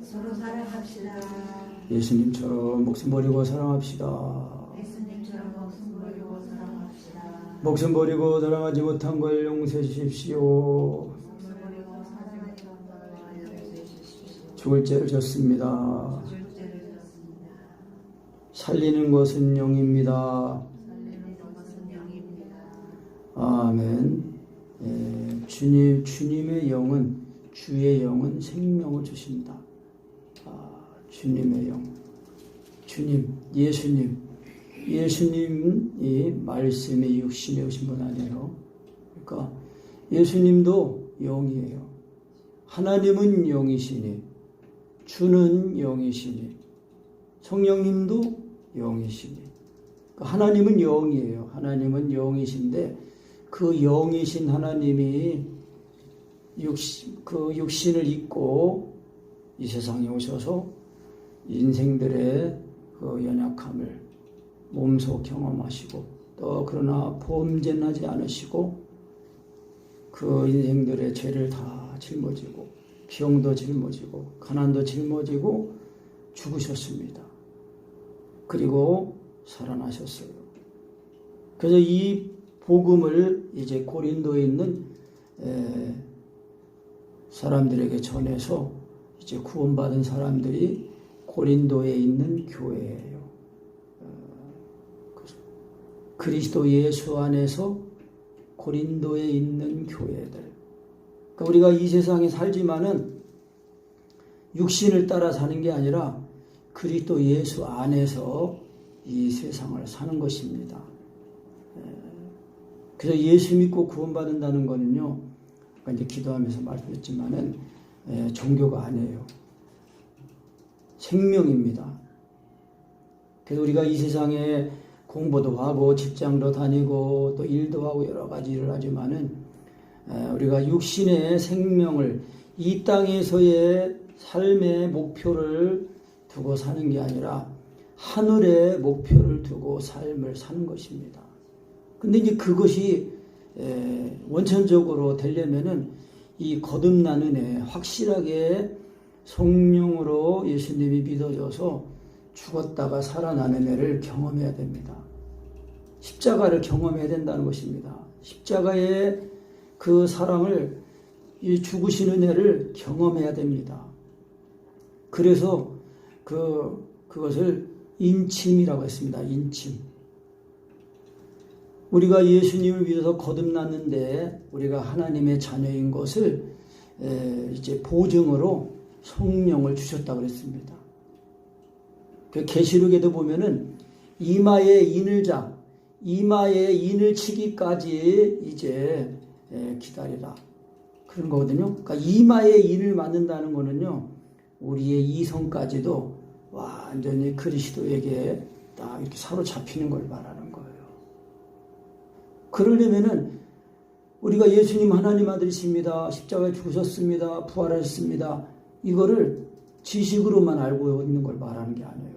서로 사랑합시다. 예수님처럼 목숨 버리고 사랑합시다. 예수님처럼 목숨 버리고 사랑합시다. 목숨 버리고 사랑하지 못한 걸 용서해 주십시오. 목숨 버리고 사랑하지 못한 걸 용서해 주십시오. 죽을 죄를 졌습니다. 죽을 죄를 졌습니다. 살리는 것은 영입니다. 살리는 것은 영입니다. 아멘. 주님의 영은, 주의 영은 생명을 주십니다. 주님의 영, 주님, 예수님이 말씀의 육신에 오신 분 아니에요. 그러니까 예수님도 영이에요. 하나님은 영이시니, 주는 영이시니, 성령님도 영이시니. 그러니까 하나님은 영이에요. 하나님은 영이신데 그 영이신 하나님이 그 육신을 입고 이 세상에 오셔서 인생들의 그 연약함을 몸소 경험하시고 또 그러나 범죄는 하지 않으시고 그 인생들의 죄를 다 짊어지고 병도 짊어지고 가난도 짊어지고 죽으셨습니다. 그리고 살아나셨어요. 그래서 이 복음을 이제 고린도에 있는 사람들에게 전해서 이제 구원받은 사람들이 고린도에 있는 교회예요. 그리스도 예수 안에서 고린도에 있는 교회들. 그러니까 우리가 이 세상에 살지만은 육신을 따라 사는 게 아니라 그리스도 예수 안에서 이 세상을 사는 것입니다. 그래서 예수 믿고 구원받는다는 거는요, 아까 이제 기도하면서 말씀했지만은 종교가 아니에요. 생명입니다. 그래서 우리가 이 세상에 공부도 하고 직장도 다니고 또 일도 하고 여러 가지 일을 하지만은 우리가 육신의 생명을 이 땅에서의 삶의 목표를 두고 사는 게 아니라 하늘의 목표를 두고 삶을 사는 것입니다. 근데 이제 그것이 원천적으로 되려면은 이 거듭나는 애 확실하게 성령으로 예수님이 믿어져서 죽었다가 살아나는 애를 경험해야 됩니다. 십자가를 경험해야 된다는 것입니다. 십자가의 그 사랑을 이 죽으시는 애를 경험해야 됩니다. 그래서 그것을 인침이라고 했습니다. 인침. 우리가 예수님을 믿어서 거듭났는데 우리가 하나님의 자녀인 것을 이제 보증으로 성령을 주셨다고 그랬습니다. 그 계시록에도 보면은 이마에 인을 치기까지 이제 기다리라 그런 거거든요. 그러니까 이마에 인을 맞는다는 거는요, 우리의 이성까지도 완전히 그리스도에게 딱 이렇게 사로잡히는 걸 말하는 거예요. 그러려면은 우리가 예수님 하나님 아들이십니다. 십자가에 죽으셨습니다. 부활하셨습니다. 이거를 지식으로만 알고 있는 걸 말하는 게 아니에요.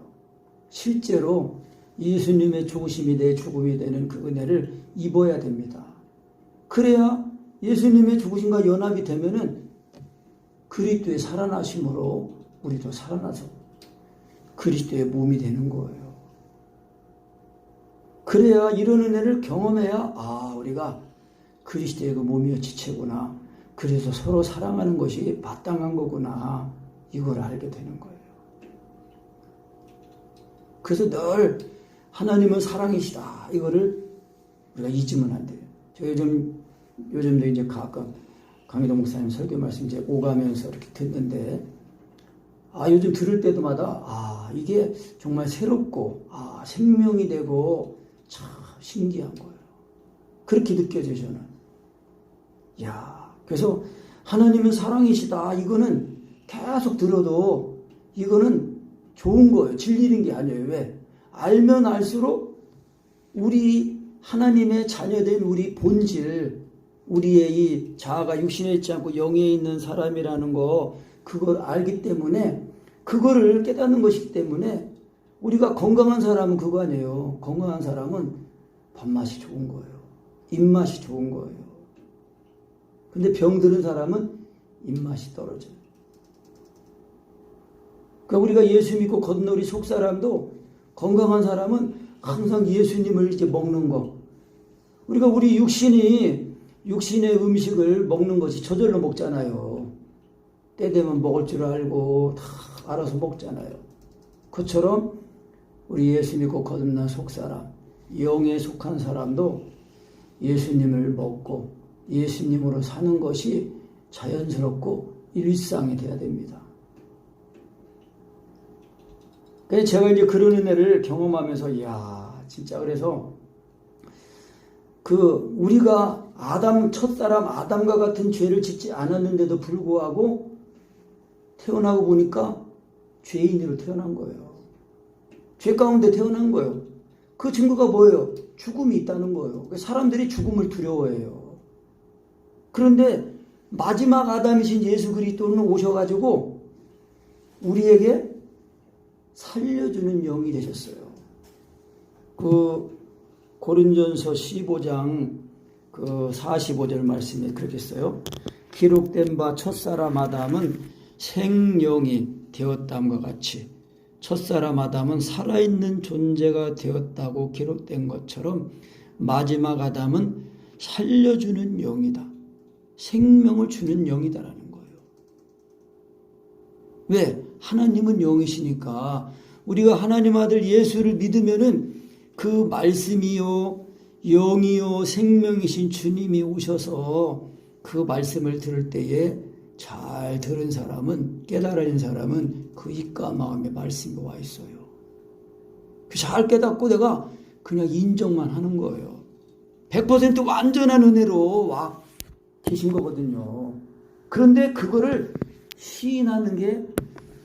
실제로 예수님의 죽으심이 내 죽음이 되는 그 은혜를 입어야 됩니다. 그래야 예수님의 죽으심과 연합이 되면은 그리스도의 살아나심으로 우리도 살아나서 그리스도의 몸이 되는 거예요. 그래야 이런 은혜를 경험해야 우리가 그리스도의 그 몸이여 지체구나. 그래서 서로 사랑하는 것이 마땅한 거구나. 이걸 알게 되는 거예요. 그래서 늘 하나님은 사랑이시다. 이거를 우리가 잊으면 안 돼요. 저 요즘도 이제 가끔 강희동 목사님 설교 말씀 이제 오가면서 이렇게 듣는데, 요즘 들을 때마다 이게 정말 새롭고, 생명이 되고, 참 신기한 거예요. 그렇게 느껴져요, 저는. 그래서 하나님은 사랑이시다. 이거는 계속 들어도 이거는 좋은 거예요. 질리는 게 아니에요. 왜? 알면 알수록 우리 하나님의 자녀된 우리 본질, 우리의 이 자아가 육신에 있지 않고 영에 있는 사람이라는 거, 그걸 알기 때문에, 그거를 깨닫는 것이기 때문에 우리가 건강한 사람은 그거 아니에요. 건강한 사람은 밥맛이 좋은 거예요. 입맛이 좋은 거예요. 근데 병들은 사람은 입맛이 떨어져요. 그러니까 우리가 예수 믿고 걷는 우리 속 사람도 건강한 사람은 항상 예수님을 이제 먹는 거. 우리가 우리 육신의 음식을 먹는 것이 저절로 먹잖아요. 때 되면 먹을 줄 알고 다 알아서 먹잖아요. 그처럼 우리 예수 믿고 걷는 속 사람, 영에 속한 사람도 예수님을 먹고 예수님으로 사는 것이 자연스럽고 일상이 돼야 됩니다. 그래서 제가 이제 그런 은혜를 경험하면서, 이야, 진짜 그래서 우리가 첫사람 아담과 같은 죄를 짓지 않았는데도 불구하고 태어나고 보니까 죄인으로 태어난 거예요. 죄 가운데 태어난 거예요. 그 증거가 뭐예요? 죽음이 있다는 거예요. 사람들이 죽음을 두려워해요. 그런데 마지막 아담이신 예수 그리스도는 오셔가지고 우리에게 살려주는 영이 되셨어요. 고린전서 15장 45절 말씀에 그렇게 써요. 기록된 바 첫사람 아담은 생령이 되었담과 같이 첫사람 아담은 살아있는 존재가 되었다고 기록된 것처럼 마지막 아담은 살려주는 영이다. 생명을 주는 영이다라는 거예요. 왜? 하나님은 영이시니까 우리가 하나님 아들 예수를 믿으면은 그 말씀이요 영이요 생명이신 주님이 오셔서 그 말씀을 들을 때에 잘 들은 사람은, 깨달은 사람은 그 입과 마음에 말씀이 와 있어요. 잘 깨닫고 내가 그냥 인정만 하는 거예요. 100% 완전한 은혜로 와 계신 거거든요. 그런데 그거를 시인하는 게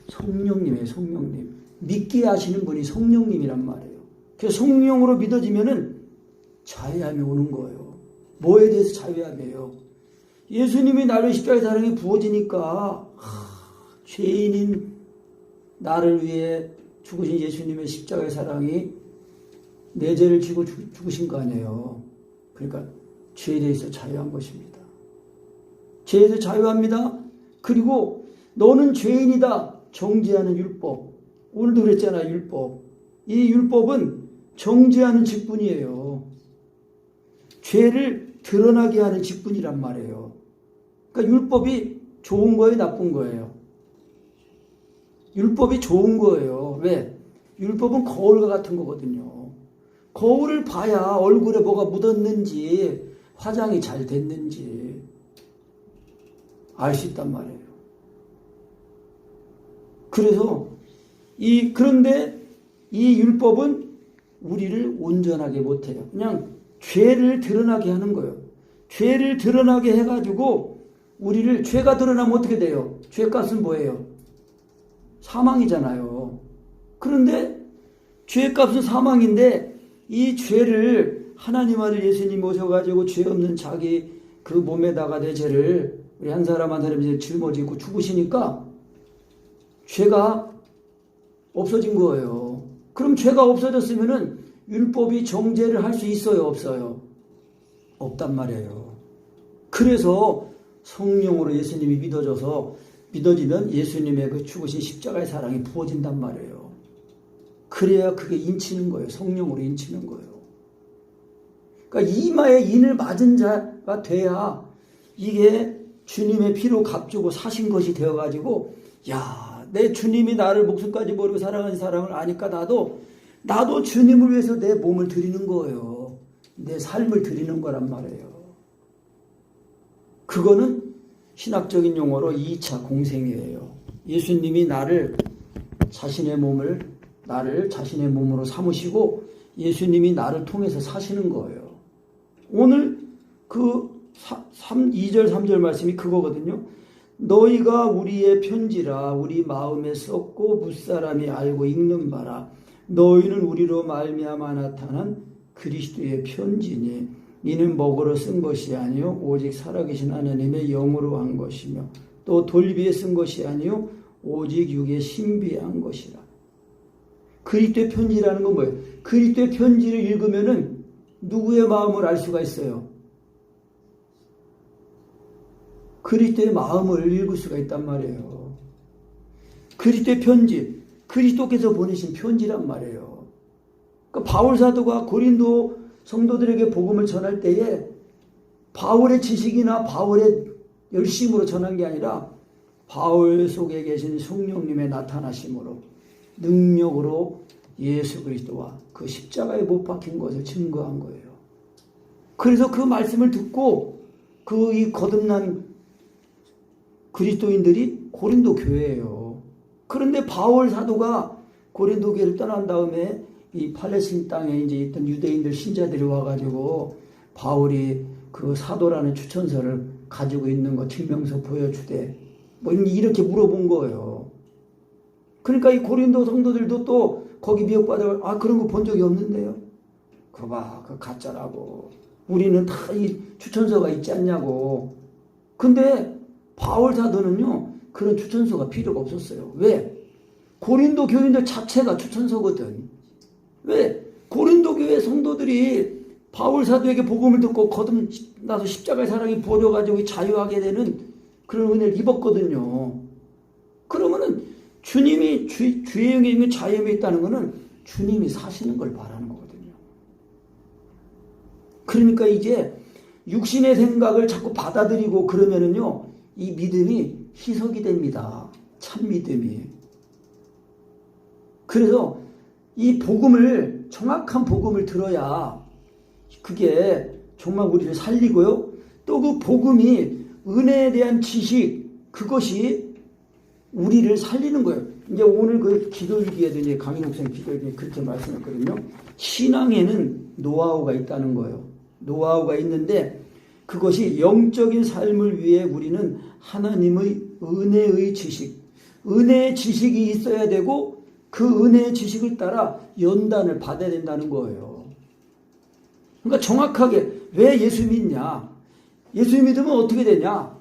성령님이에요. 성령님. 믿게 하시는 분이 성령님이란 말이에요. 그래서 성령으로 믿어지면은 자유함이 오는 거예요. 뭐에 대해서 자유함이에요? 예수님이 나를 십자가의 사랑이 부어지니까 죄인인 나를 위해 죽으신 예수님의 십자가의 사랑이 내 죄를 지고 죽으신 거 아니에요. 그러니까 죄에 대해서 자유한 것입니다. 죄에 대해서 자유합니다. 그리고 너는 죄인이다. 정죄하는 율법. 오늘도 그랬잖아요. 율법. 이 율법은 정죄하는 직분이에요. 죄를 드러나게 하는 직분이란 말이에요. 그러니까 율법이 좋은 거예요, 나쁜 거예요? 율법이 좋은 거예요. 왜? 율법은 거울과 같은 거거든요. 거울을 봐야 얼굴에 뭐가 묻었는지, 화장이 잘 됐는지 알 수 있단 말이에요. 그런데 이 율법은 우리를 온전하게 못해요. 그냥 죄를 드러나게 하는 거예요. 죄를 드러나게 해가지고 죄가 드러나면 어떻게 돼요? 죄값은 뭐예요? 사망이잖아요. 그런데 죄값은 사망인데 이 죄를 하나님 아들 예수님이 오셔가지고 죄 없는 자기 그 몸에다가 내 죄를 우리 한 사람 한 사람이 짊어지고 죽으시니까 죄가 없어진 거예요. 그럼 죄가 없어졌으면은 율법이 정죄를 할 수 있어요? 없어요? 없단 말이에요. 그래서 성령으로 예수님이 믿어지면 예수님의 그 죽으신 십자가의 사랑이 부어진단 말이에요. 그래야 그게 인치는 거예요. 성령으로 인치는 거예요. 그러니까 이마에 인을 맞은 자가 돼야 이게 주님의 피로 값주고 사신 것이 되어가지고, 야, 내 주님이 나를 목숨까지 버리고 사랑하는 사랑을 아니까 나도 주님을 위해서 내 몸을 드리는 거예요. 내 삶을 드리는 거란 말이에요. 그거는 신학적인 용어로 2차 공생이에요. 예수님이 자신의 몸으로 삼으시고 예수님이 나를 통해서 사시는 거예요. 오늘 2절 3절 말씀이 그거거든요. 너희가 우리의 편지라 우리 마음에 썼고 무사람이 알고 읽는 바라. 너희는 우리로 말미암아 나타난 그리스도의 편지니 이는 먹으로 쓴 것이 아니요 오직 살아계신 하나님의 영으로 한 것이며 또 돌비에 쓴 것이 아니요 오직 육에 신비한 것이라. 그리스도의 편지라는 건 뭐예요? 그리스도의 편지를 읽으면은 누구의 마음을 알 수가 있어요? 그리스도의 마음을 읽을 수가 있단 말이에요. 그리스도의 편지, 그리스도께서 보내신 편지란 말이에요. 그러니까 바울 사도가 고린도 성도들에게 복음을 전할 때에 바울의 지식이나 바울의 열심으로 전한 게 아니라 바울 속에 계신 성령님의 나타나심으로 능력으로 예수 그리스도와 그 십자가에 못 박힌 것을 증거한 거예요. 그래서 그 말씀을 듣고 그 이 거듭난 그리스도인들이 고린도 교회예요. 그런데 바울 사도가 고린도 교회를 떠난 다음에 이 팔레스틴 땅에 이제 있던 유대인들 신자들이 와가지고 바울이 그 사도라는 추천서를 가지고 있는 거 증명서 보여주되 뭐 이렇게 물어본 거예요. 그러니까 이 고린도 성도들도 또 거기 미혹받아 그런 거 본 적이 없는데요. 그거 봐, 그 가짜라고. 우리는 다 이 추천서가 있지 않냐고. 근데 바울 사도는요 그런 추천서가 필요가 없었어요. 왜? 고린도 교인들 자체가 추천서거든. 왜? 고린도 교회 성도들이 바울 사도에게 복음을 듣고 거듭나서 십자가의 사랑이 부어져가지고 자유하게 되는 그런 은혜를 입었거든요. 그러면은 주님이 주의 영에 있는 자유에 있다는 것은 주님이 사시는 걸 말하는 거거든요. 그러니까 이제 육신의 생각을 자꾸 받아들이고 그러면은요 이 믿음이 희석이 됩니다. 참 믿음이. 그래서 이 복음을 정확한 복음을 들어야 그게 정말 우리를 살리고요. 또 그 복음이 은혜에 대한 지식 그것이 우리를 살리는 거예요. 이제 오늘 그 기도일기에도 이제 강인옥 선생님 기도일기에 그렇게 말씀했거든요. 신앙에는 노하우가 있다는 거예요. 노하우가 있는데 그것이 영적인 삶을 위해 우리는 하나님의 은혜의 지식, 은혜의 지식이 있어야 되고 그 은혜의 지식을 따라 연단을 받아야 된다는 거예요. 그러니까 정확하게 왜 예수 믿냐? 예수 믿으면 어떻게 되냐?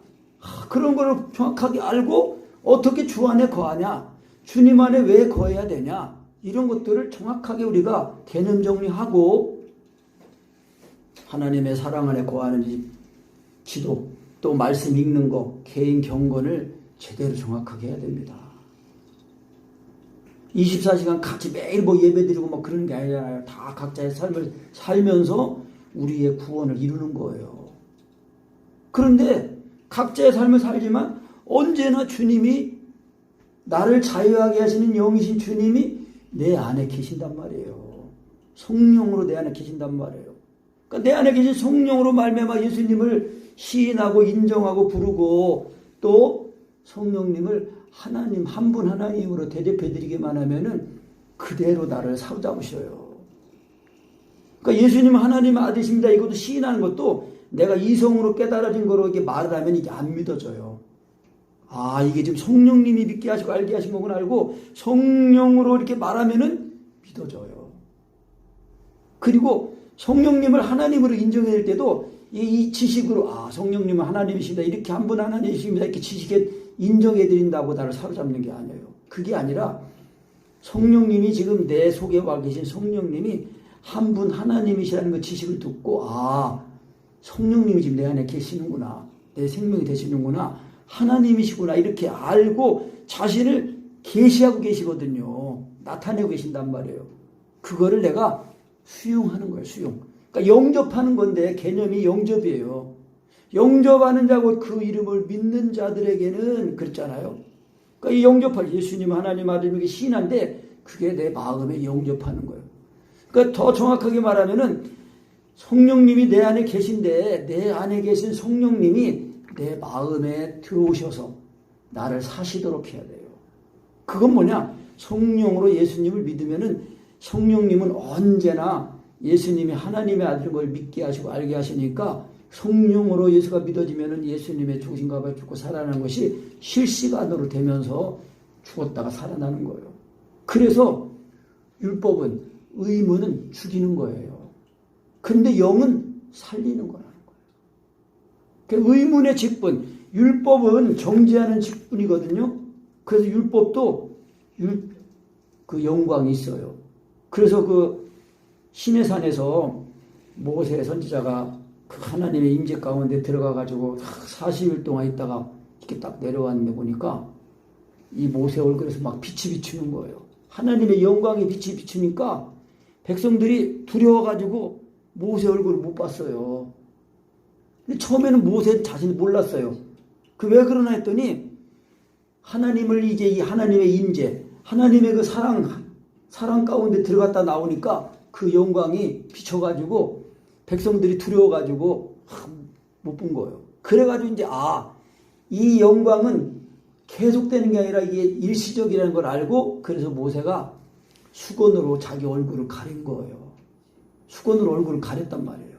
그런 걸 정확하게 알고 어떻게 주 안에 거하냐? 주님 안에 왜 거해야 되냐? 이런 것들을 정확하게 우리가 개념 정리하고 하나님의 사랑 안에 거하는 지도 또 말씀 읽는 거 개인 경건을 제대로 정확하게 해야 됩니다. 24시간 같이 매일 뭐 예배드리고 막 그런 게 아니잖아요. 다 각자의 삶을 살면서 우리의 구원을 이루는 거예요. 그런데 각자의 삶을 살지만 언제나 주님이 나를 자유하게 하시는 영이신 주님이 내 안에 계신단 말이에요. 성령으로 내 안에 계신단 말이에요. 그러니까 내 안에 계신 성령으로 말미암아 예수님을 시인하고 인정하고 부르고 또 성령님을 하나님 한 분 하나님으로 대접해드리기만 하면은 그대로 나를 사로잡으셔요. 그러니까 예수님은 하나님의 아들이십니다. 이것도 시인하는 것도 내가 이성으로 깨달아진 거로 이렇게 말을 하면 이게 안 믿어져요. 이게 지금 성령님이 믿게 하시고 알게 하신 거구나 알고 성령으로 이렇게 말하면은 믿어져요. 그리고 성령님을 하나님으로 인정해야 될 때도 이 지식으로 성령님은 하나님이십니다. 이렇게 한 분 하나님이십니다. 이렇게 지식에 인정해 드린다고 나를 사로잡는 게 아니에요. 그게 아니라 성령님이 지금 내 속에 와 계신 성령님이 한 분 하나님이시라는 그 지식을 듣고 성령님이 지금 내 안에 계시는구나. 내 생명이 되시는구나. 하나님이시구나. 이렇게 알고 자신을 계시하고 계시거든요. 나타내고 계신단 말이에요. 그거를 내가 수용하는 거예요. 수용. 그러니까 영접하는 건데 개념이 영접이에요. 영접하는 자고 그 이름을 믿는 자들에게는 그렇잖아요. 그러니까 이 영접할 예수님 하나님 아들에게 신한데 그게 내 마음에 영접하는 거예요. 그러니까 더 정확하게 말하면은 성령님이 내 안에 계신데 내 안에 계신 성령님이 내 마음에 들어오셔서 나를 사시도록 해야 돼요. 그건 뭐냐? 성령으로 예수님을 믿으면은 성령님은 언제나 예수님이 하나님의 아들인 걸 믿게 하시고 알게 하시니까 성령으로 예수가 믿어지면은 예수님의 죽으신가 봐 죽고 살아나는 것이 실시간으로 되면서 죽었다가 살아나는 거예요. 그래서 율법은 의무는 죽이는 거예요. 근데 영은 살리는 거라는 거예요. 그러니까 의문의 직분, 율법은 정죄하는 직분이거든요. 그래서 율법도 그 영광이 있어요. 그래서 그 시내산에서 모세 선지자가 그 하나님의 임재 가운데 들어가 가지고 40일 동안 있다가 이렇게 딱 내려왔는데 보니까 이 모세 얼굴에서 막 빛이 비추는 거예요. 하나님의 영광이 빛이 비추니까 백성들이 두려워가지고 모세 얼굴을 못 봤어요. 근데 처음에는 모세 자신이 몰랐어요. 그 왜 그러나 했더니 하나님을 이제 이 하나님의 임재, 하나님의 그 사랑 가운데 들어갔다 나오니까 그 영광이 비춰가지고 백성들이 두려워가지고 못 본 거예요. 그래가지고 이제 이 영광은 계속되는 게 아니라 이게 일시적이라는 걸 알고 그래서 모세가 수건으로 자기 얼굴을 가린 거예요. 수건으로 얼굴을 가렸단 말이에요.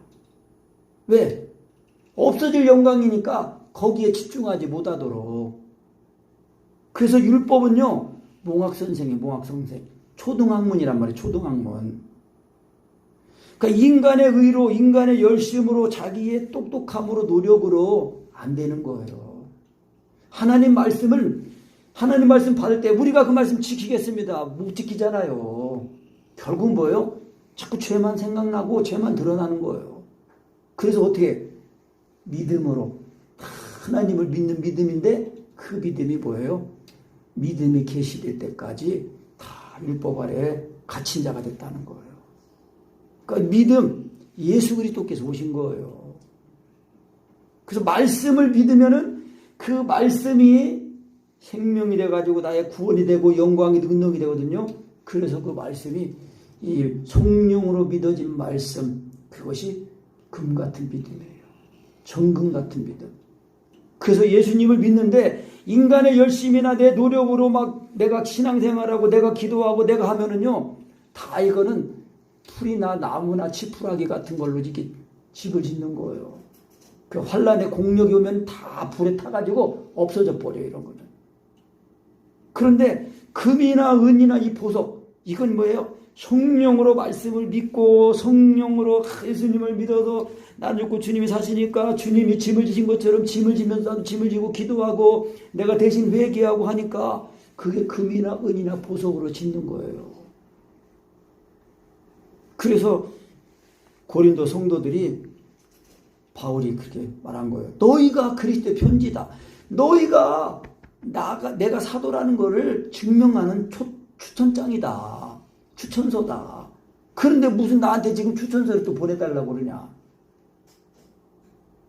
왜? 없어질 영광이니까 거기에 집중하지 못하도록. 그래서 율법은요, 몽학선생, 초등학문이란 말이에요. 초등학문. 그러니까 인간의 의로, 인간의 열심으로, 자기의 똑똑함으로, 노력으로 안 되는 거예요. 하나님 말씀 받을 때 우리가 그 말씀 지키겠습니다. 못 지키잖아요. 결국 뭐예요? 자꾸 죄만 생각나고 죄만 드러나는 거예요. 그래서 어떻게? 믿음으로. 하나님을 믿는 믿음인데 그 믿음이 뭐예요? 믿음이 계시될 때까지 다 율법 아래 갇힌 자가 됐다는 거예요. 그러니까 믿음, 예수 그리스도께서 오신 거예요. 그래서 말씀을 믿으면은 그 말씀이 생명이 돼가지고 나의 구원이 되고 영광이 능력이 되거든요. 그래서 그 말씀이 이 성령으로 믿어진 말씀, 그것이 금 같은 믿음이에요. 정금 같은 믿음. 그래서 예수님을 믿는데 인간의 열심이나 내 노력으로 막 내가 신앙생활하고 내가 기도하고 내가 하면은요, 다 이거는 풀이나 나무나 지푸라기 같은 걸로 이렇게 집을 짓는 거예요. 그 환란의 공력이 오면 다 불에 타가지고 없어져 버려요, 이런 거는. 그런데 금이나 은이나 이 보석, 이건 뭐예요? 성령으로 말씀을 믿고 성령으로 예수님을 믿어서 나는 죽고 주님이 사시니까 주님이 짐을 지신 것처럼 짐을 지면서 나도 짐을 지고 기도하고 내가 대신 회개하고 하니까 그게 금이나 은이나 보석으로 짓는 거예요. 그래서 고린도 성도들이 바울이 그렇게 말한 거예요. 너희가 그리스도의 편지다. 너희가 내가 사도라는 것을 증명하는 추천장이다. 추천서다. 그런데 무슨 나한테 지금 추천서를 또 보내달라고 그러냐.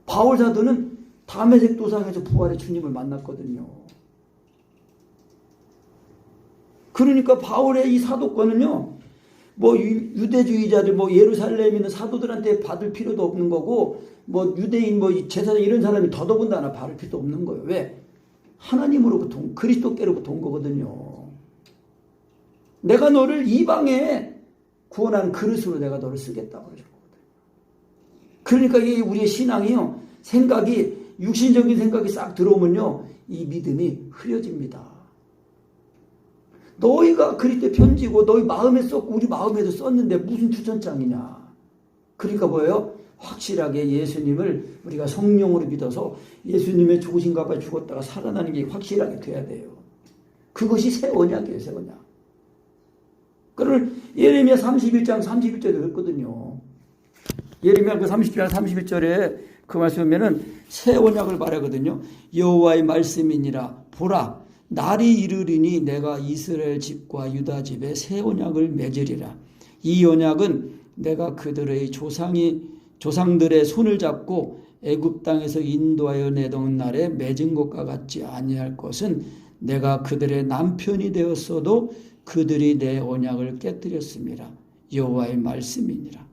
바울 사도는 다메섹 도상에서 부활의 주님을 만났거든요. 그러니까 바울의 이 사도권은요, 뭐 유대주의자들, 뭐 예루살렘에 있는 사도들한테 받을 필요도 없는 거고, 뭐 유대인, 뭐 제사장 이런 사람이 더더군다나 받을 필요도 없는 거예요. 왜? 하나님으로부터 그리스도께로부터 온 거거든요. 내가 너를 이방에 구원하는 그릇으로 내가 너를 쓰겠다고 그러는 거거든요. 그러니까 이게 우리의 신앙이요, 생각이 육신적인 생각이 싹 들어오면요, 이 믿음이 흐려집니다. 너희가 그리스도의 편지고 너희 마음에 썼고 우리 마음에도 썼는데 무슨 추천장이냐. 그러니까 뭐예요? 확실하게 예수님을 우리가 성령으로 믿어서 예수님의 죽으신 값에 죽었다가 살아나는 게 확실하게 돼야 돼요. 그것이 새 언약이에요, 새 언약. 그걸 예레미야 31장 31절에 그랬거든요. 예레미야 그 30장 31절에 그 말씀 보면은 새 언약을 말하거든요. 여호와의 말씀이니라. 보라, 날이 이르리니 내가 이스라엘 집과 유다 집에 새 언약을 맺으리라. 이 언약은 내가 그들의 조상들의 손을 잡고 애굽 땅에서 인도하여 내던 날에 맺은 것과 같지 아니할 것은 내가 그들의 남편이 되었어도 그들이 내 언약을 깨뜨렸습니다. 여호와의 말씀이니라.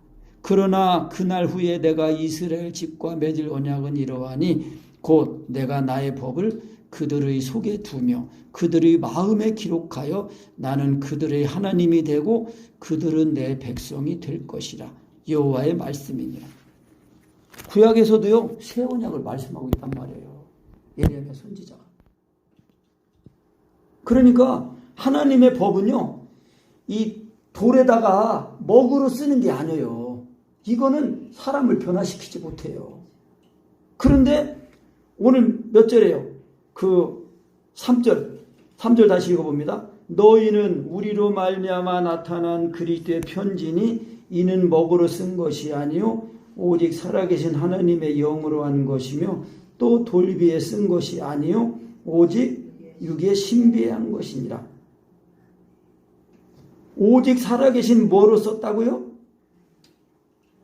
그러나 그날 후에 내가 이스라엘 집과 맺을 언약은 이러하니 곧 내가 나의 법을 그들의 속에 두며 그들의 마음에 기록하여 나는 그들의 하나님이 되고 그들은 내 백성이 될 것이라. 여호와의 말씀이니라. 구약에서도요, 새 언약을 말씀하고 있단 말이에요. 예레미야 선지자가. 그러니까 하나님의 법은요, 이 돌에다가 먹으로 쓰는 게 아니에요. 이거는 사람을 변화시키지 못해요. 그런데 오늘 몇 절이에요? 그 3절 다시 읽어봅니다. 너희는 우리로 말미암아 나타난 그리스도의 편지니 이는 먹으로 쓴 것이 아니요 오직 살아계신 하나님의 영으로 한 것이며 또 돌비에 쓴 것이 아니요 오직 육에 신비한 것이니라. 오직 살아계신 뭐로 썼다고요?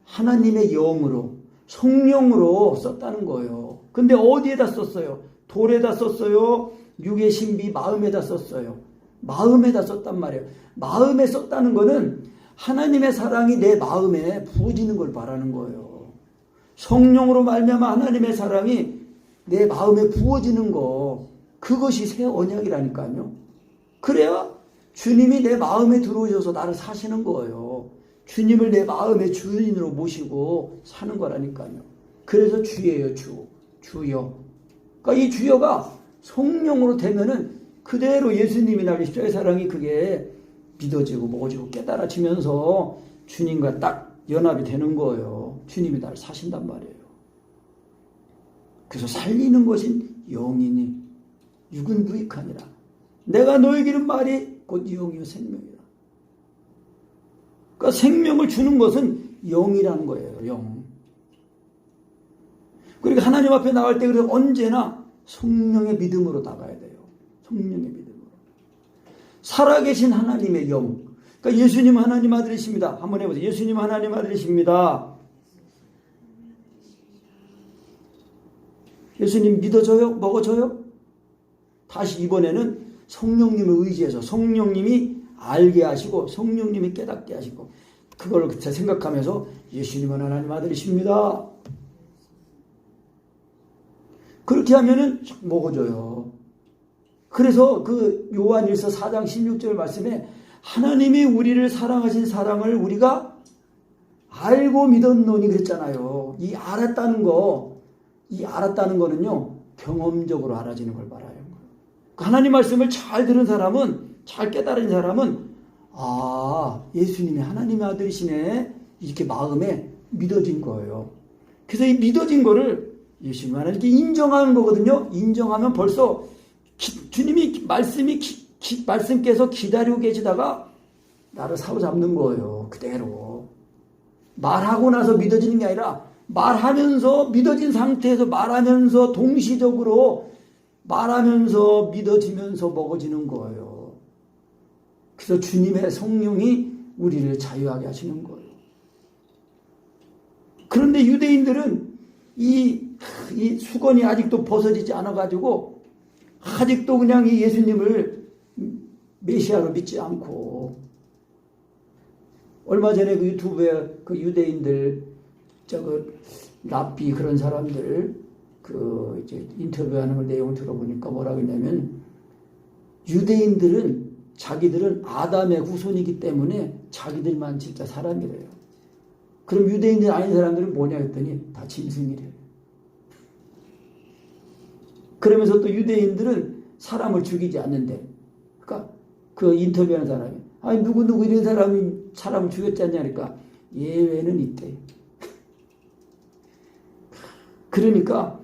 하나님의 영으로, 성령으로 썼다는 거예요. 근데 어디에다 썼어요? 돌에다 썼어요? 육의 신비 마음에다 썼어요? 마음에다 썼단 말이에요. 마음에 썼다는 거는 하나님의 사랑이 내 마음에 부어지는 걸 말하는 거예요. 성령으로 말미암아 하나님의 사랑이 내 마음에 부어지는 거, 그것이 새 언약이라니까요. 그래야 주님이 내 마음에 들어오셔서 나를 사시는 거예요. 주님을 내 마음의 주인으로 모시고 사는 거라니까요. 그래서 주예요, 주여. 그러니까 이 주여가 성령으로 되면은 그대로 예수님이 나를 십자가의 사랑이 그게 믿어지고 먹어지고 깨달아지면서 주님과 딱 연합이 되는 거예요. 주님이 나를 사신단 말이에요. 그래서 살리는 것인 영이니 육은 무익하니라. 내가 너에게 이른 말이 곧 영이요 생명이라. 그러니까 생명을 주는 것은 영이라는 거예요. 영. 그러니까 하나님 앞에 나갈 때 그래서 언제나 성령의 믿음으로 나가야 돼요. 성령의 믿음으로. 살아계신 하나님의 영. 그러니까 예수님 하나님 아들이십니다. 한번 해보세요. 예수님 하나님 아들이십니다. 예수님 믿어져요? 먹어져요? 다시 이번에는 성령님을 의지해서 성령님이 알게 하시고 성령님이 깨닫게 하시고 그걸 생각하면서 예수님은 하나님 아들이십니다. 그렇게 하면은 먹어져요. 그래서 그 요한일서 4장 16절 말씀에 하나님이 우리를 사랑하신 사랑을 우리가 알고 믿었노니 그랬잖아요. 이 알았다는 거는요 경험적으로 알아지는 걸 말하는 거예요. 하나님 말씀을 잘 들은 사람은, 잘 깨달은 사람은 예수님이 하나님의 아들이시네 이렇게 마음에 믿어진 거예요. 그래서 이 믿어진 거를 예수님 하나님께 인정하는 거거든요. 인정하면 벌써 주님이 말씀께서 기다리고 계시다가 나를 사로잡는 거예요. 그대로. 말하고 나서 믿어지는 게 아니라 말하면서 믿어진 상태에서 말하면서 동시적으로 말하면서 믿어지면서 먹어지는 거예요. 그래서 주님의 성령이 우리를 자유하게 하시는 거예요. 그런데 유대인들은 이 수건이 아직도 벗어지지 않아가지고 아직도 그냥 이 예수님을 메시아로 믿지 않고 얼마 전에 그 유튜브에 그 유대인들 랍비 그런 사람들 이제 인터뷰하는 걸 내용을 들어보니까 뭐라 그러냐면 유대인들은 자기들은 아담의 후손이기 때문에 자기들만 진짜 사람이래요. 그럼 유대인들 아닌 사람들은 뭐냐 했더니 다 짐승이래요. 그러면서 또 유대인들은 사람을 죽이지 않는데, 그러니까 그 인터뷰하는 사람이 누구 이런 사람이 사람을 죽였지 않냐니까 예외는 있대. 그러니까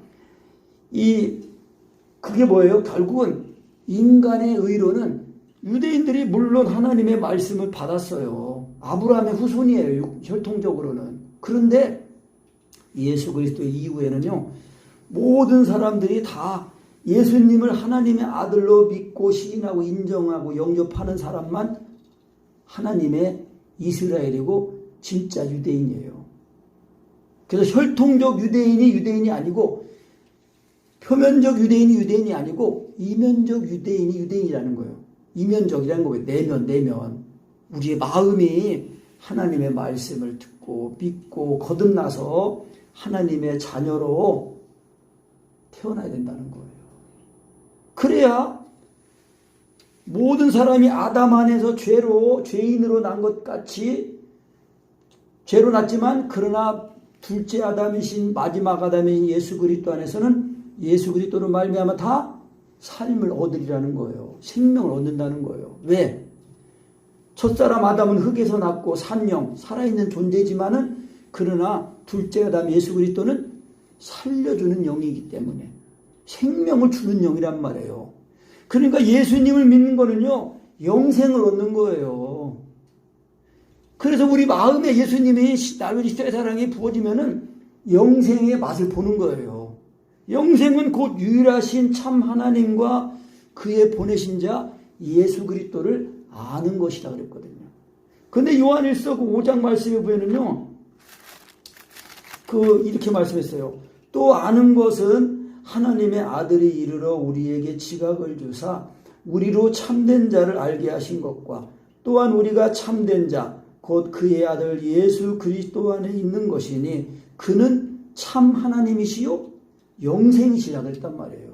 그게 뭐예요? 결국은 인간의 의로는 유대인들이 물론 하나님의 말씀을 받았어요. 아브라함의 후손이에요. 혈통적으로는. 그런데 예수 그리스도 이후에는요. 모든 사람들이 다 예수님을 하나님의 아들로 믿고 시인하고 인정하고 영접하는 사람만 하나님의 이스라엘이고 진짜 유대인이에요. 그래서 혈통적 유대인이 아니고 표면적 유대인이 아니고 이면적 유대인이라는 거예요. 이면적이라는 거예요. 내면. 우리의 마음이 하나님의 말씀을 듣고 믿고 거듭나서 하나님의 자녀로 태어나야 된다는 거예요. 그래야 모든 사람이 아담 안에서 죄인으로 난 것 같이 죄로 났지만 그러나 둘째 아담이신 마지막 아담이신 예수 그리스도 안에서는 예수 그리스도로 말미암아 다 삶을 얻으리라는 거예요. 생명을 얻는다는 거예요. 왜? 첫사람 아담은 흙에서 났고 산영, 살아있는 존재지만은 그러나 둘째 아담 예수 그리스도는 살려주는 영이기 때문에 생명을 주는 영이란 말이에요. 그러니까 예수님을 믿는 거는요, 영생을 얻는 거예요. 그래서 우리 마음에 예수님이 나를 십자가의 사랑이 부어지면은 영생의 맛을 보는 거예요. 영생은 곧 유일하신 참 하나님과 그의 보내신 자 예수 그리스도를 아는 것이다 그랬거든요. 근데 요한일서 그 5장 말씀에 보면은요, 이렇게 말씀했어요. 또 아는 것은 하나님의 아들이 이르러 우리에게 지각을 주사 우리로 참된 자를 알게 하신 것과 또한 우리가 참된 자 곧 그의 아들 예수 그리스도 안에 있는 것이니 그는 참 하나님이시요 영생이시라 그랬단 말이에요.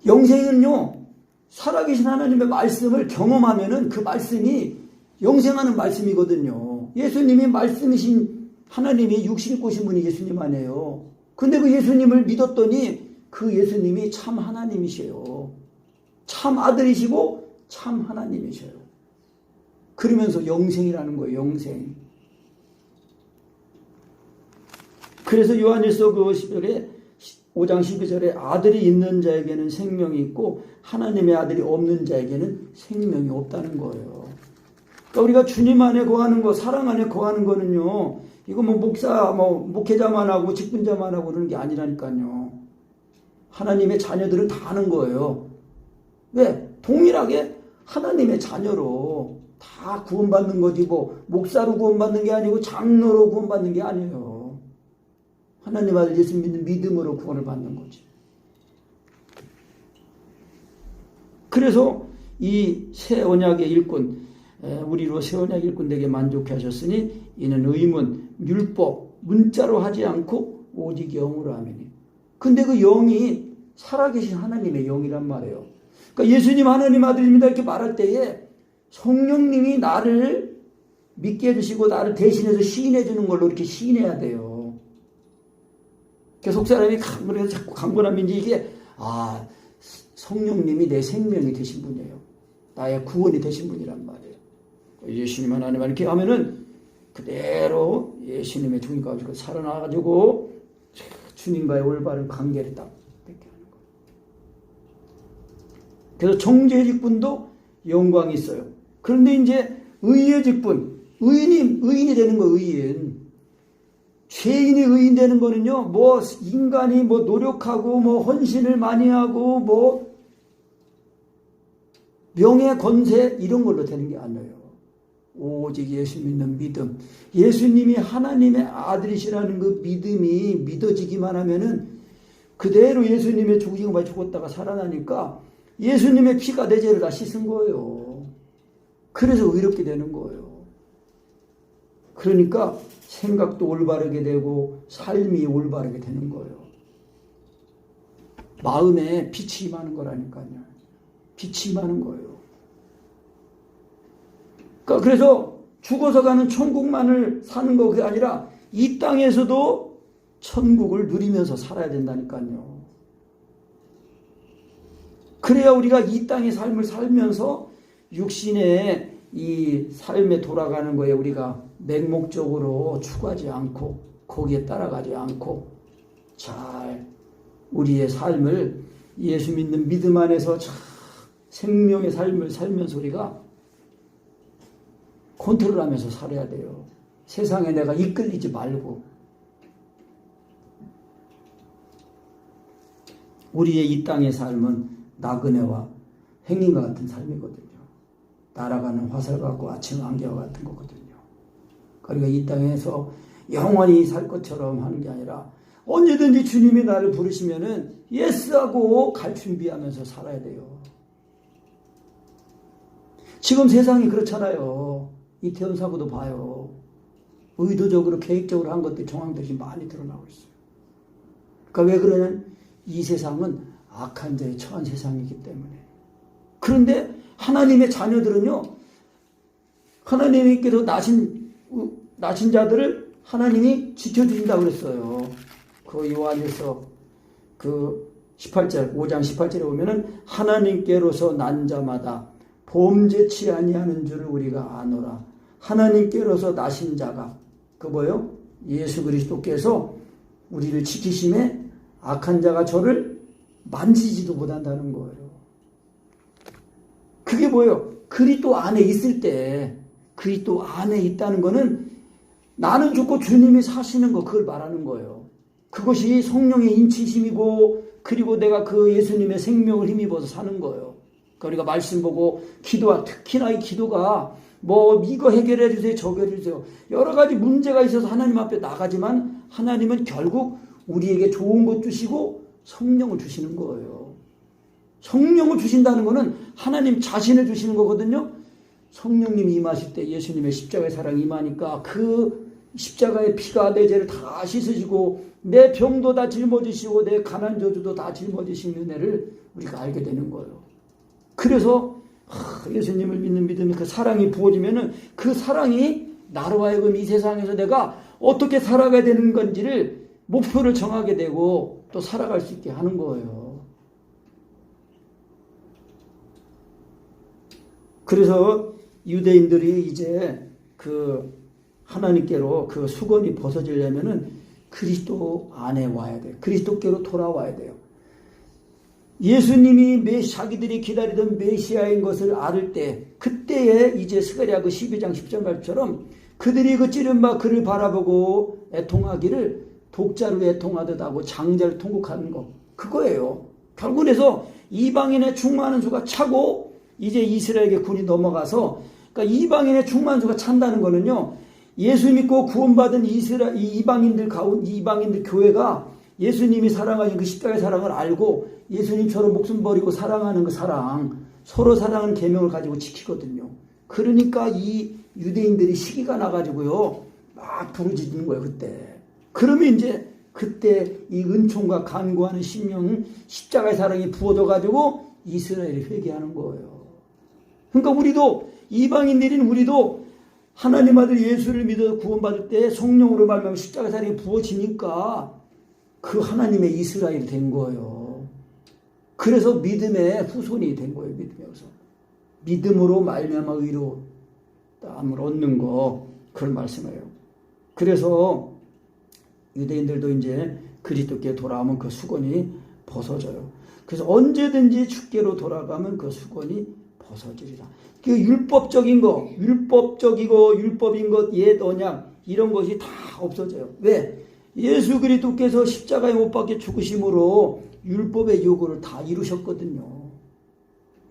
영생은요, 살아계신 하나님의 말씀을 경험하면은 그 말씀이 영생하는 말씀이거든요. 예수님이 말씀이신 하나님이 육신 입고 오신 분이 예수님 아니에요. 근데 그 예수님을 믿었더니 그 예수님이 참 하나님이세요. 참 아들이시고 참 하나님이셔요. 그러면서 영생이라는 거예요. 영생. 그래서 요한일서 그 5장 12절에 아들이 있는 자에게는 생명이 있고 하나님의 아들이 없는 자에게는 생명이 없다는 거예요. 그러니까 우리가 주님 안에 거하는 거, 사랑 안에 거하는 거는요, 이거 뭐 목회자만 하고 직분자만 하고 그러는 게 아니라니까요. 하나님의 자녀들은 다 하는 거예요. 왜? 동일하게 하나님의 자녀로 다 구원받는 거지, 뭐 목사로 구원받는 게 아니고 장로로 구원받는 게 아니에요. 하나님 아들 예수 믿는 믿음으로 구원을 받는 거지. 그래서 이 새 언약의 일꾼, 우리로 새 언약 일꾼 되게 만족해 하셨으니 이는 의문, 율법, 문자로 하지 않고 오직 영으로 하매니. 근데 그 영이 살아계신 하나님의 영이란 말이에요. 그러니까 예수님 하나님 아들입니다 이렇게 말할 때에 성령님이 나를 믿게 해주시고 나를 대신해서 시인해 주는 걸로 이렇게 시인해야 돼요. 그래서 속사람이 그래서 자꾸 강건하면 이게 성령님이 내 생명이 되신 분이에요. 나의 구원이 되신 분이란 말이에요. 예수님 하나님 이렇게 하면은 그대로 예수님의 종이 가지고 살아나가지고 주님과의 올바른 관계를 딱 맺게 하는 거예요. 그래서 정죄의 직분도 영광이 있어요. 그런데 이제 의의 직분, 의인이 되는 거, 의인. 죄인이 의인 되는 거는요, 뭐 인간이 뭐 노력하고 뭐 헌신을 많이 하고 뭐 명예 권세 이런 걸로 되는 게 아니에요. 오직 예수 믿는 믿음, 예수님이 하나님의 아들이시라는 그 믿음이 믿어지기만 하면은 그대로 예수님의 죽으시고 죽었다가 살아나니까 예수님의 피가 내 죄를 다 씻은 거예요. 그래서 의롭게 되는 거예요. 그러니까 생각도 올바르게 되고 삶이 올바르게 되는 거예요. 마음에 빛이 임하는 거라니까요. 빛이 임하는 거예요. 그러니까 그래서 죽어서 가는 천국만을 사는 거 그게 아니라 이 땅에서도 천국을 누리면서 살아야 된다니까요. 그래야 우리가 이 땅의 삶을 살면서 육신의 이 삶에 돌아가는 거에 우리가 맹목적으로 추구하지 않고 거기에 따라가지 않고 잘 우리의 삶을 예수 믿는 믿음 안에서 잘 생명의 삶을 살면서 우리가 컨트롤하면서 살아야 돼요. 세상에 내가 이끌리지 말고 우리의 이 땅의 삶은 나그네와 행인과 같은 삶이거든요. 날아가는 화살 같고 아침 안개와 같은 거거든요. 그러니까 이 땅에서 영원히 살 것처럼 하는 게 아니라 언제든지 주님이 나를 부르시면은 예스하고 갈 준비하면서 살아야 돼요. 지금 세상이 그렇잖아요. 이태원 사고도 봐요. 의도적으로 계획적으로 한 것들이 정황들이 많이 드러나고 있어요. 그러니까 왜 그러냐면 이 세상은 악한 자에 처한 세상이기 때문에. 그런데 하나님의 자녀들은요, 하나님께서 나신 자들을 하나님이 지켜주신다고 그랬어요. 그 요한에서 그 18절, 5장 18절에 보면은 하나님께로서 난 자마다 범죄치 아니하는 줄을 우리가 아노라. 하나님께로서 나신 자가, 그 뭐요? 예수 그리스도께서 우리를 지키심에 악한 자가 저를 만지지도 못한다는 거예요. 그게 뭐예요? 그리스도 안에 있을 때, 그리스도 안에 있다는 거는 나는 죽고 주님이 사시는 거, 그걸 말하는 거예요. 그것이 성령의 인치심이고 그리고 내가 그 예수님의 생명을 힘입어서 사는 거예요. 그러니까 우리가 말씀 보고 기도와 특히나 이 기도가 뭐 이거 해결해 주세요, 저거 해결해 주세요. 여러 가지 문제가 있어서 하나님 앞에 나가지만 하나님은 결국 우리에게 좋은 것 주시고 성령을 주시는 거예요. 성령을 주신다는 것은 하나님 자신을 주시는 거거든요. 성령님이 임하실 때 예수님의 십자가의 사랑이 임하니까 그 십자가의 피가 내 죄를 다 씻으시고 내 병도 다 짊어지시고 내 가난 저주도 다 짊어지신 은혜를 우리가 알게 되는 거예요. 그래서 예수님을 믿는 믿음이 그 사랑이 부어지면은 그 사랑이 나로 하여금 이 세상에서 내가 어떻게 살아가야 되는 건지를 목표를 정하게 되고 또 살아갈 수 있게 하는 거예요. 그래서 유대인들이 이제 그 하나님께로 그 수건이 벗어지려면은 그리스도 안에 와야 돼요. 그리스도께로 돌아와야 돼요. 예수님이 자기들이 기다리던 메시아인 것을 알을 때 그때에 이제 스가랴 그 12장 10절 말처럼 그들이 그 찌른 바 그를 바라보고 애통하기를 독자로 애통하듯 하고 장자를 통곡하는 거 그거예요. 결국에서 이방인의 충만한 수가 차고 이제 이스라엘의 군이 넘어가서 그러니까 이방인의 충만한 수가 찬다는 거는요. 예수 믿고 구원받은 이방인들 교회가 예수님이 사랑하신 그 십자가의 사랑을 알고 예수님처럼 목숨 버리고 사랑하는 그 사랑, 서로 사랑하는 계명을 가지고 지키거든요. 그러니까 이 유대인들이 시기가 나가지고요. 막 부르짖는 거예요, 그때. 그러면 이제 그때 이 은총과 간구하는 심령, 십자가의 사랑이 부어져가지고 이스라엘이 회개하는 거예요. 그러니까 우리도 이방인들인 우리도 하나님 아들 예수를 믿어 구원받을 때 성령으로 말미암아 십자가의 사랑이 부어지니까 그 하나님의 이스라엘이 된 거예요. 그래서 믿음의 후손이 된 거예요. 믿음에서 믿음으로 말미암아 의로움을 얻는 거 그걸 말씀해요. 그래서 유대인들도 이제 그리스도께 돌아오면 그 수건이 벗어져요. 그래서 언제든지 주께로 돌아가면 그 수건이 벗어지리라. 그 율법적인 거, 율법적이고 율법인 것, 옛 언약 이런 것이 다 없어져요. 왜? 예수 그리스도께서 십자가에 못 박혀 죽으심으로 율법의 요구를 다 이루셨거든요.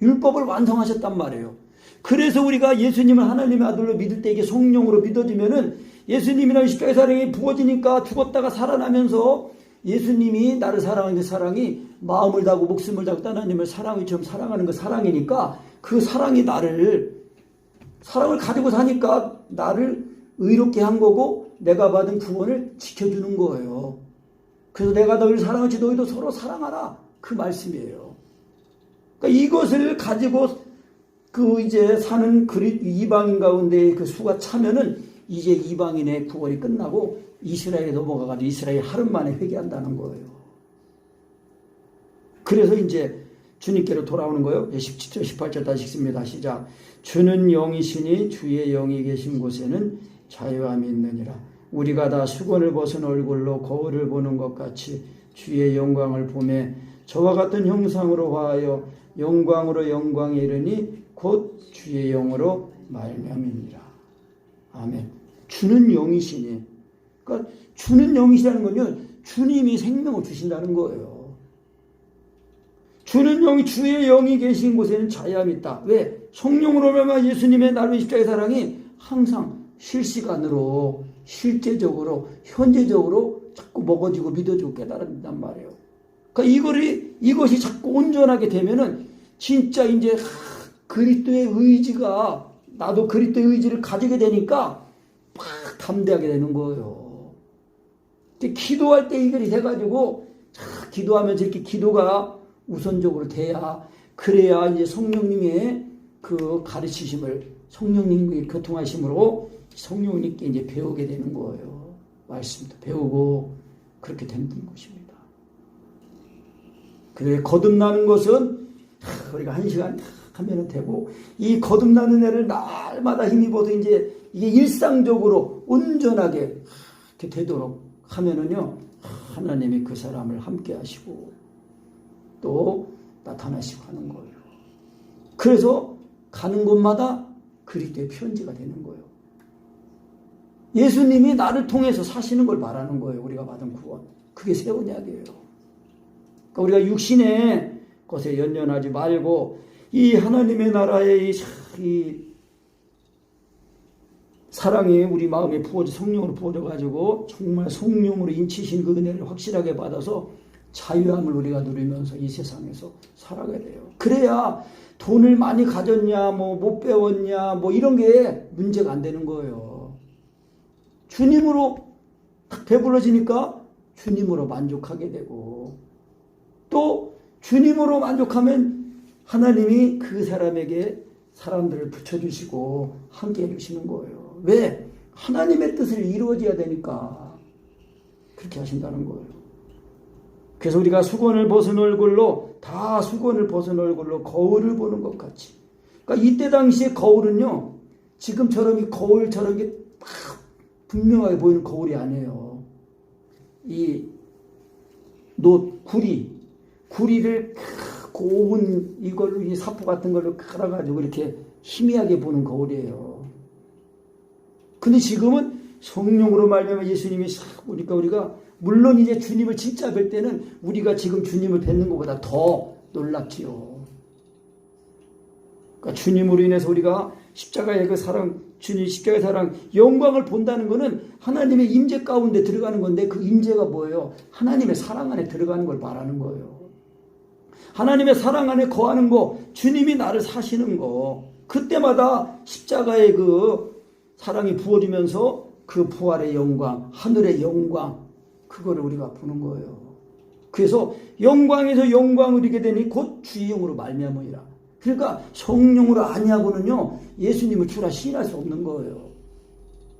율법을 완성하셨단 말이에요. 그래서 우리가 예수님을 하나님의 아들로 믿을 때 이게 성령으로 믿어지면은 예수님이라는 십자가의 사랑이 부어지니까 죽었다가 살아나면서 예수님이 나를 사랑하는 그 사랑이 마음을 다하고 목숨을 다하고 하나님을 사랑이처럼 사랑하는 그 사랑이니까 그 사랑이 사랑을 가지고 사니까 나를 의롭게 한 거고 내가 받은 구원을 지켜주는 거예요. 그래서 내가 너희를 사랑하지 너희도 서로 사랑하라 그 말씀이에요. 그러니까 이것을 가지고 그 이제 사는 이방인 가운데 그 수가 차면은 이제 이방인의 구원이 끝나고 이스라엘에 넘어가가지고 이스라엘 하루 만에 회개한다는 거예요. 그래서 이제 주님께로 돌아오는 거예요. 17절 18절 다시 읽습니다. 시작. 주는 영이시니 주의 영이 계신 곳에는 자유함이 있느니라. 우리가 다 수건을 벗은 얼굴로 거울을 보는 것 같이 주의 영광을 보매 저와 같은 형상으로 화하여 영광으로 영광에 이르니 곧 주의 영으로 말미암이니라. 아멘. 주는 영이시니. 그러니까 주는 영이시라는 건요. 주님이 생명을 주신다는 거예요. 주는 영이 주의 영이 계신 곳에는 자유함이 있다. 왜? 성령으로 말미암아 예수님의 나를 십자가의 사랑이 항상 실시간으로 실제적으로 현재적으로 자꾸 먹어지고 믿어지고 깨달아진단 말이에요. 그러니까 이것이 자꾸 온전하게 되면은 진짜 이제 그리스도의 의지가 나도 그리스도의 의지를 가지게 되니까 막 담대하게 되는 거예요. 기도할 때 이글이 돼가지고 기도하면서 이렇게 기도가 우선적으로 돼야 그래야 이제 성령님의 그 가르치심을 성령님의 교통하심으로 성령님께 이제 배우게 되는 거예요. 말씀도 배우고 그렇게 되는 것입니다. 그래 거듭나는 것은 우리가 1시간 하면 되고 이 거듭나는 애를 날마다 힘입어서 이제 이게 일상적으로 온전하게 이렇게 되도록 하면은요 하나님이 그 사람을 함께 하시고 또 나타나시고 하는 거예요. 그래서 가는 곳마다 그리스도의 편지가 되는 거예요. 예수님이 나를 통해서 사시는 걸 말하는 거예요. 우리가 받은 구원. 그게 새 언약이에요. 그러니까 우리가 육신의 것에 연연하지 말고 이 하나님의 나라의 이 사랑이 우리 마음에 성령으로 부어져 가지고 정말 성령으로 인치신 그 은혜를 확실하게 받아서 자유함을 우리가 누리면서 이 세상에서 살아가야 돼요. 그래야 돈을 많이 가졌냐, 못 배웠냐, 이런 게 문제가 안 되는 거예요. 주님으로 딱 배불러지니까 주님으로 만족하게 되고, 또 주님으로 만족하면 하나님이 그 사람에게 사람들을 붙여주시고 함께 해주시는 거예요. 왜? 하나님의 뜻을 이루어져야 되니까 그렇게 하신다는 거예요. 그래서 우리가 수건을 벗은 얼굴로 거울을 보는 것 같이. 그러니까 이때 당시에 거울은요, 지금처럼 이 거울처럼 이게 딱 분명하게 보이는 거울이 아니에요. 이 구리를 고운 이걸로, 이 사포 같은 걸로 깔아가지고 이렇게 희미하게 보는 거울이에요. 근데 지금은 성령으로 말미암아 예수님이 싹 보니까 우리가, 물론 이제 주님을 진짜 뵐 때는 우리가 지금 주님을 뵙는 것보다 더 놀랍지요. 그러니까 주님으로 인해서 우리가 십자가의 그 사랑, 주님 십자가의 사랑, 영광을 본다는 것은 하나님의 임재 가운데 들어가는 건데, 그 임재가 뭐예요? 하나님의 사랑 안에 들어가는 걸 말하는 거예요. 하나님의 사랑 안에 거하는 거, 주님이 나를 사시는 거, 그때마다 십자가의 그 사랑이 부어지면서 그 부활의 영광, 하늘의 영광, 그거를 우리가 보는 거예요. 그래서 영광에서 영광을 이루게 되니 곧 주의 영으로 말미암으리라. 그러니까 성령으로 아니하고는요, 예수님을 주라 시인할 수 없는 거예요.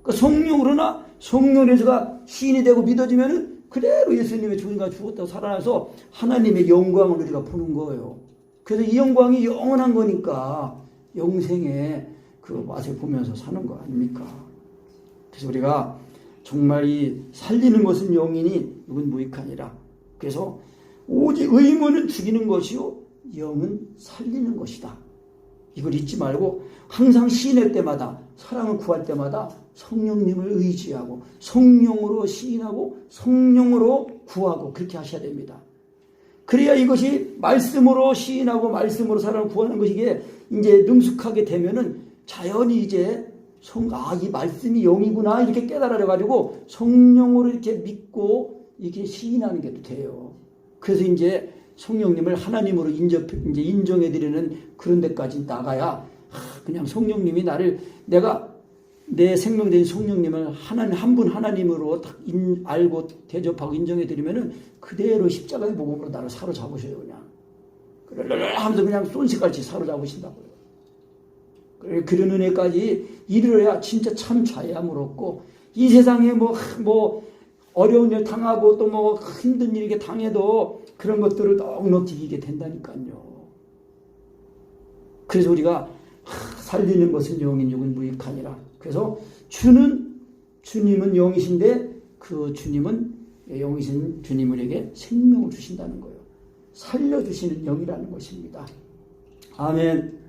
그러니까 성령으로나 성령에서가 시인이 되고 믿어지면은 그대로 예수님의 주님과 죽었다고 살아나서 하나님의 영광을 우리가 보는 거예요. 그래서 이 영광이 영원한 거니까 영생의 그 맛을 보면서 사는 거 아닙니까? 그래서 우리가 정말 이 살리는 것은 영이니 육은 무익하니라. 그래서 오직 의무는 죽이는 것이요 영은 살리는 것이다. 이걸 잊지 말고 항상 시인할 때마다, 사랑을 구할 때마다 성령님을 의지하고 성령으로 시인하고 성령으로 구하고 그렇게 하셔야 됩니다. 그래야 이것이 말씀으로 시인하고 말씀으로 사랑을 구하는 것이 이게 이제 능숙하게 되면은 자연히 이제 이 말씀이 영이구나 이렇게 깨달아가지고 성령으로 이렇게 믿고 이렇게 시인하는 게 돼요. 그래서 이제 성령님을 하나님으로 인정해드리는 그런 데까지 나가야, 그냥 성령님이 내가 내 생명된 성령님을 한 분 하나님으로 딱 알고 대접하고 인정해드리면은 그대로 십자가의 복음으로 나를 사로잡으셔요. 그냥 하면서 그냥 쏜식같이 사로잡으신다고요. 그런 은혜까지 이르러야 진짜 참 자유함을 얻고, 이 세상에 어려운 일 당하고 또 힘든 일 이렇게 당해도 그런 것들을 넉넉히 이기게 된다니까요. 그래서 우리가 살리는 것은 영인 육은 무익하니라. 그래서 주님은 영이신데 그 주님은 영이신 주님에게 생명을 주신다는 거예요. 살려주시는 영이라는 것입니다. 아멘.